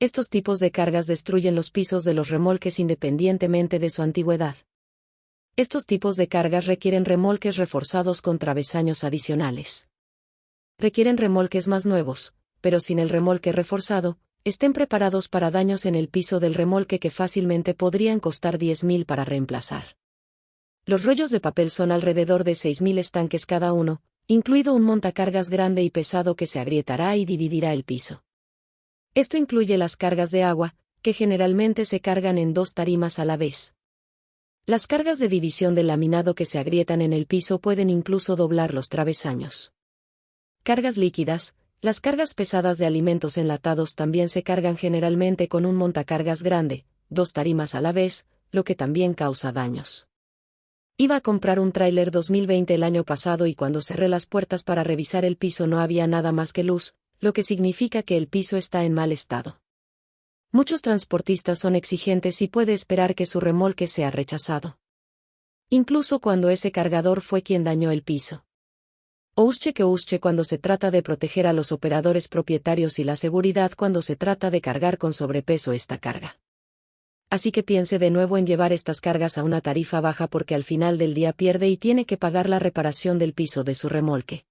Estos tipos de cargas destruyen los pisos de los remolques independientemente de su antigüedad. Estos tipos de cargas requieren remolques reforzados con travesaños adicionales. Requieren remolques más nuevos, pero sin el remolque reforzado, estén preparados para daños en el piso del remolque que fácilmente podrían costar 10.000 para reemplazar. Los rollos de papel son alrededor de 6.000 estanques cada uno, incluido un montacargas grande y pesado que se agrietará y dividirá el piso. Esto incluye las cargas de agua, que generalmente se cargan en 2 tarimas a la vez. Las cargas de división del laminado que se agrietan en el piso pueden incluso doblar los travesaños. Cargas líquidas. Las cargas pesadas de alimentos enlatados también se cargan generalmente con un montacargas grande, 2 tarimas a la vez, lo que también causa daños. Iba a comprar un tráiler 2020 el año pasado y cuando cerré las puertas para revisar el piso no había nada más que luz, lo que significa que el piso está en mal estado. Muchos transportistas son exigentes y puede esperar que su remolque sea rechazado. Incluso cuando ese cargador fue quien dañó el piso. Ouche cuando se trata de proteger a los operadores propietarios y la seguridad cuando se trata de cargar con sobrepeso esta carga. Así que piense de nuevo en llevar estas cargas a una tarifa baja porque al final del día pierde y tiene que pagar la reparación del piso de su remolque.